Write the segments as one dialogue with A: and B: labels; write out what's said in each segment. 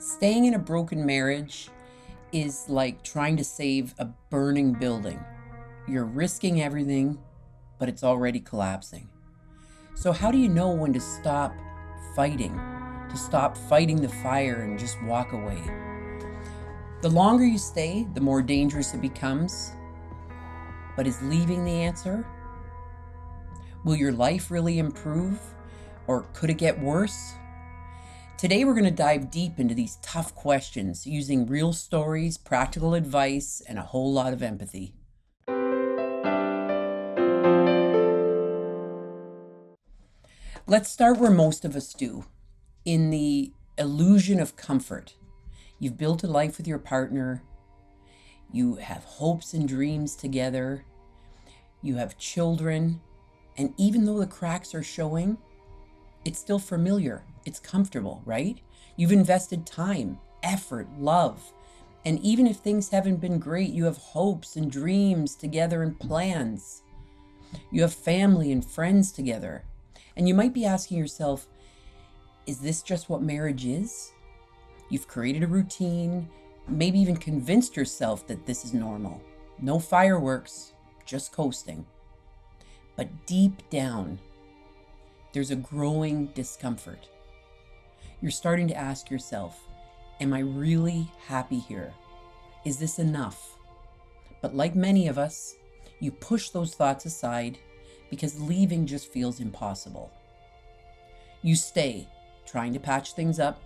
A: Staying in a broken marriage is like trying to save a burning building. You're risking everything, but it's already collapsing. So how do you know when to stop fighting, the fire and just walk away? The longer you stay, the more dangerous it becomes. But is leaving the answer? Will your life really improve, or could it get worse? Today, we're going to dive deep into these tough questions using real stories, practical advice, and a whole lot of empathy. Let's start where most of us do, in the illusion of comfort. You've built a life with your partner. You have hopes and dreams together. You have children. And even though the cracks are showing, it's still familiar. It's comfortable, right? You've invested time, effort, love. And even if things haven't been great, you have hopes and dreams together and plans. You have family and friends together. And you might be asking yourself, is this just what marriage is? You've created a routine, maybe even convinced yourself that this is normal. No fireworks, just coasting. But deep down, there's a growing discomfort. You're starting to ask yourself, am I really happy here? Is this enough? But like many of us, you push those thoughts aside because leaving just feels impossible. You stay, trying to patch things up,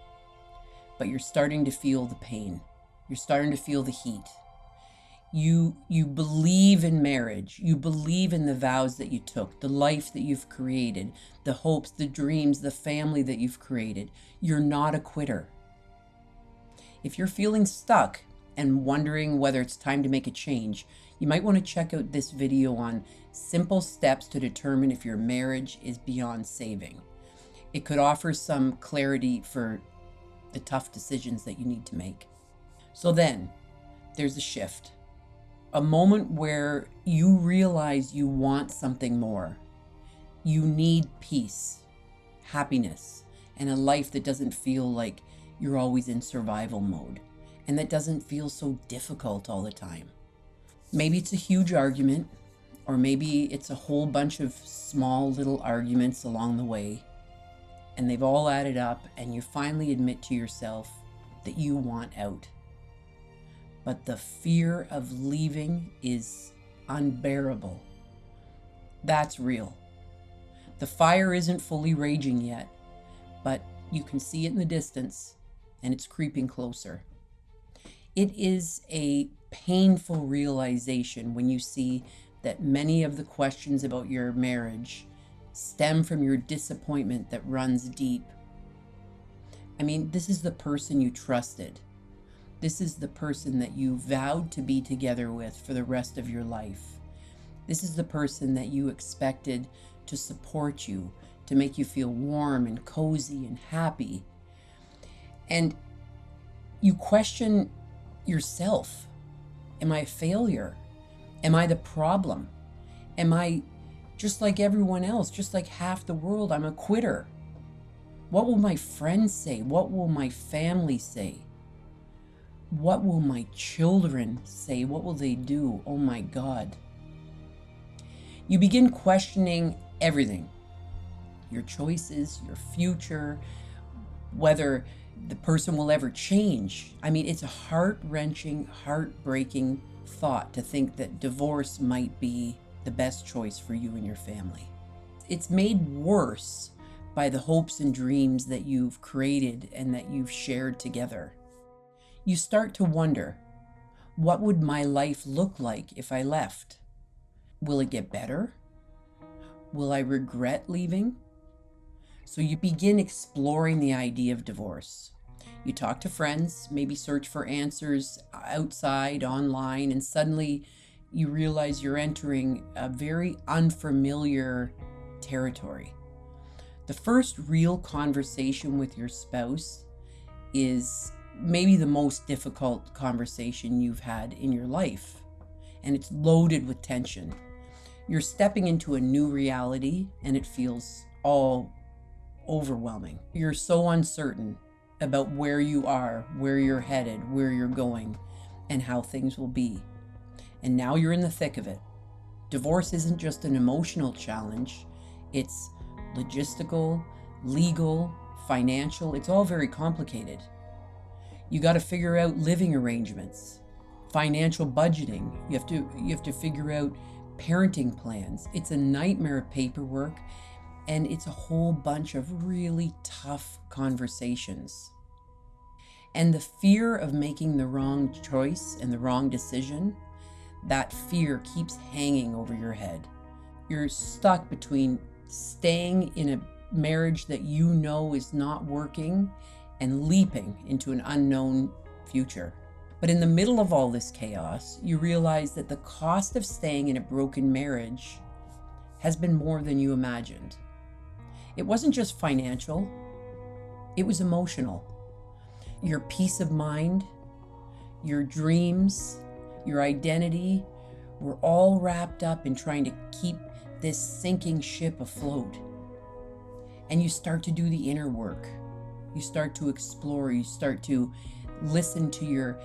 A: but you're starting to feel the pain. You're starting to feel the heat. You believe in marriage. You believe in the vows that you took, the life that you've created, the hopes, the dreams, the family that you've created. You're not a quitter. If you're feeling stuck and wondering whether it's time to make a change, you might want to check out this video on simple steps to determine if your marriage is beyond saving. It could offer some clarity for the tough decisions that you need to make. So then, there's a shift. A moment where you realize you want something more. You need peace, happiness, and a life that doesn't feel like you're always in survival mode, and that doesn't feel so difficult all the time. Maybe it's a huge argument, or maybe it's a whole bunch of small little arguments along the way, and they've all added up, and you finally admit to yourself that you want out. But the fear of leaving is unbearable. That's real. The fire isn't fully raging yet, but you can see it in the distance, and it's creeping closer. It is a painful realization when you see that many of the questions about your marriage stem from your disappointment that runs deep. I mean, this is the person you trusted. This is the person that you vowed to be together with for the rest of your life. This is the person that you expected to support you, to make you feel warm and cozy and happy. And you question yourself. Am I a failure? Am I the problem? Am I just like everyone else, just like half the world? I'm a quitter. What will my friends say? What will my family say? What will my children say? What will they do? Oh my God. You begin questioning everything. Your choices, your future, whether the person will ever change. I mean, it's a heart-wrenching, heartbreaking thought to think that divorce might be the best choice for you and your family. It's made worse by the hopes and dreams that you've created and that you've shared together. You start to wonder, what would my life look like if I left? Will it get better? Will I regret leaving? So you begin exploring the idea of divorce. You talk to friends, maybe search for answers outside, online, and suddenly you realize you're entering a very unfamiliar territory. The first real conversation with your spouse is maybe the most difficult conversation you've had in your life, and it's loaded with tension. You're stepping into a new reality, and it feels all overwhelming. You're so uncertain about where you are, where you're headed, where you're going, and how things will be. And now you're in the thick of it. Divorce isn't just an emotional challenge, it's logistical, legal, financial. It's all very complicated. You got to figure out living arrangements, financial budgeting. You have to figure out parenting plans. It's a nightmare of paperwork, and it's a whole bunch of really tough conversations. And the fear of making the wrong choice and the wrong decision, that fear keeps hanging over your head. You're stuck between staying in a marriage that you know is not working and leaping into an unknown future. But in the middle of all this chaos, you realize that the cost of staying in a broken marriage has been more than you imagined. It wasn't just financial, it was emotional. Your peace of mind, your dreams, your identity were all wrapped up in trying to keep this sinking ship afloat. And you start to do the inner work. You start to explore, you start to listen to your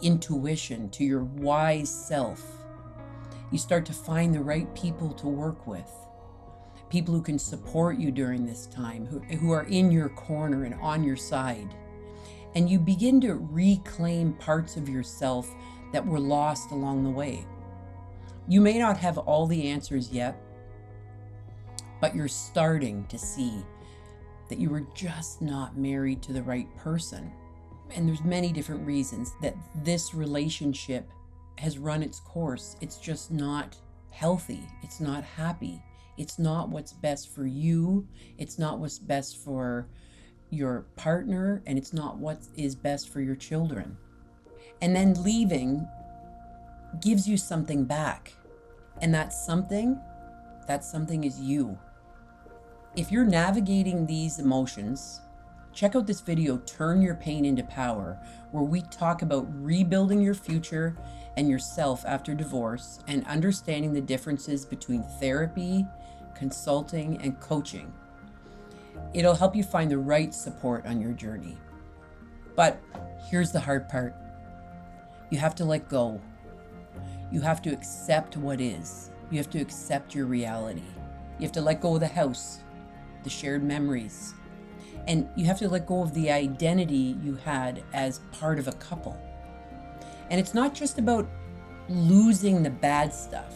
A: intuition, to your wise self. You start to find the right people to work with, people who can support you during this time, who are in your corner and on your side. And you begin to reclaim parts of yourself that were lost along the way. You may not have all the answers yet, but you're starting to see that you were just not married to the right person. And there's many different reasons that this relationship has run its course. It's just not healthy. It's not happy. It's not what's best for you. It's not what's best for your partner, and it's not what is best for your children. And then leaving gives you something back. And that something is you. If you're navigating these emotions, check out this video, Turn Your Pain into Power, where we talk about rebuilding your future and yourself after divorce and understanding the differences between therapy, consulting, and coaching. It'll help you find the right support on your journey. But here's the hard part. You have to let go. You have to accept what is. You have to accept your reality. You have to let go of the house, the shared memories, and you have to let go of the identity you had as part of a couple. And it's not just about losing the bad stuff.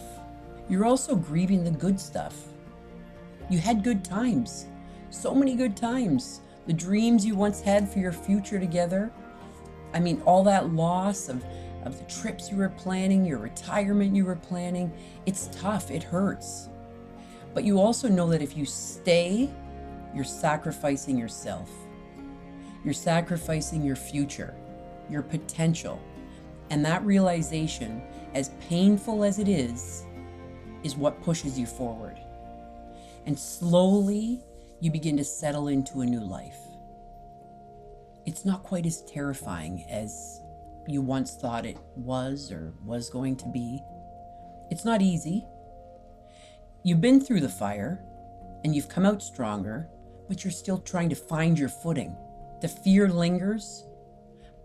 A: You're also grieving the good stuff. You had good times, so many good times. The dreams you once had for your future together. I mean, all that loss of the trips you were planning, your retirement you were planning. It's tough, it hurts. But you also know that if you stay, you're sacrificing yourself. You're sacrificing your future, your potential. And that realization, as painful as it is what pushes you forward. And slowly, you begin to settle into a new life. It's not quite as terrifying as you once thought it was or was going to be. It's not easy. You've been through the fire and you've come out stronger, but you're still trying to find your footing. The fear lingers,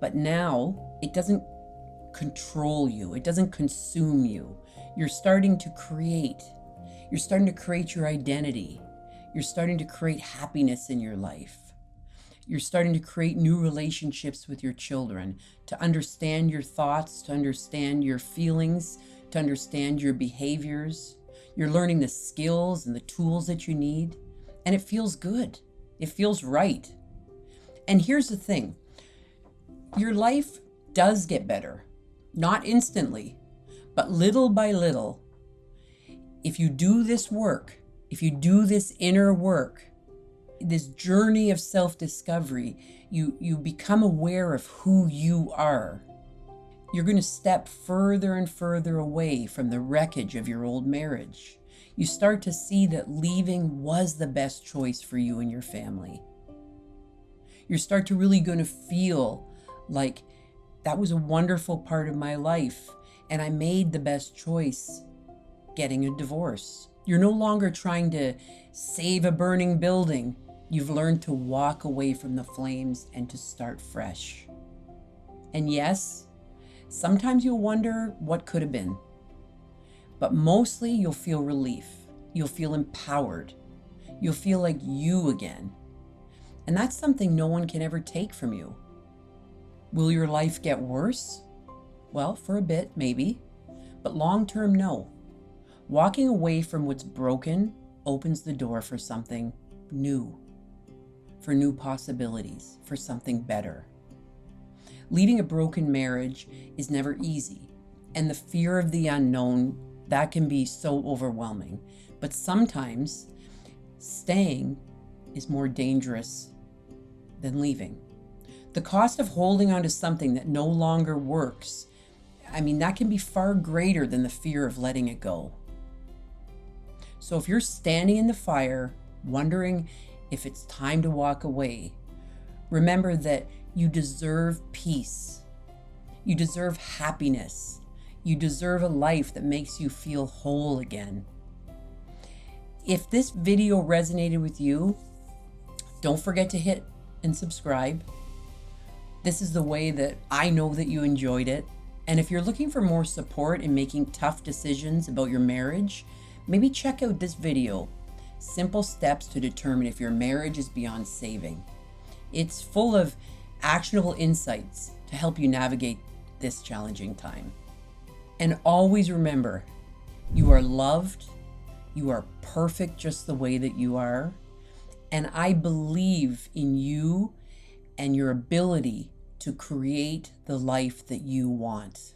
A: but now it doesn't control you. It doesn't consume you. You're starting to create. You're starting to create your identity. You're starting to create happiness in your life. You're starting to create new relationships with your children, to understand your thoughts, to understand your feelings, to understand your behaviors. You're learning the skills and the tools that you need, and it feels good. It feels right. And here's the thing. Your life does get better, not instantly, but little by little. If you do this work, if you do this inner work, this journey of self-discovery, you become aware of who you are. You're going to step further and further away from the wreckage of your old marriage. You start to see that leaving was the best choice for you and your family. You start to really going to feel like that was a wonderful part of my life, and I made the best choice getting a divorce. You're no longer trying to save a burning building. You've learned to walk away from the flames and to start fresh. And yes, sometimes you'll wonder what could have been. But mostly you'll feel relief. You'll feel empowered. You'll feel like you again. And that's something no one can ever take from you. Will your life get worse? Well, for a bit, maybe. But long term, no. Walking away from what's broken opens the door for something new, for new possibilities, for something better. Leaving a broken marriage is never easy, and the fear of the unknown, that can be so overwhelming. But sometimes staying is more dangerous than leaving. The cost of holding on to something that no longer works, that can be far greater than the fear of letting it go. So if you're standing in the fire, wondering if it's time to walk away, remember that you deserve peace. You deserve happiness. You deserve a life that makes you feel whole again. If this video resonated with you, don't forget to hit and subscribe. This is the way that I know that you enjoyed it. And if you're looking for more support in making tough decisions about your marriage, maybe check out this video, Simple Steps to Determine If Your Marriage is Beyond Saving. It's full of actionable insights to help you navigate this challenging time. And always remember, you are loved, you are perfect just the way that you are, and I believe in you and your ability to create the life that you want.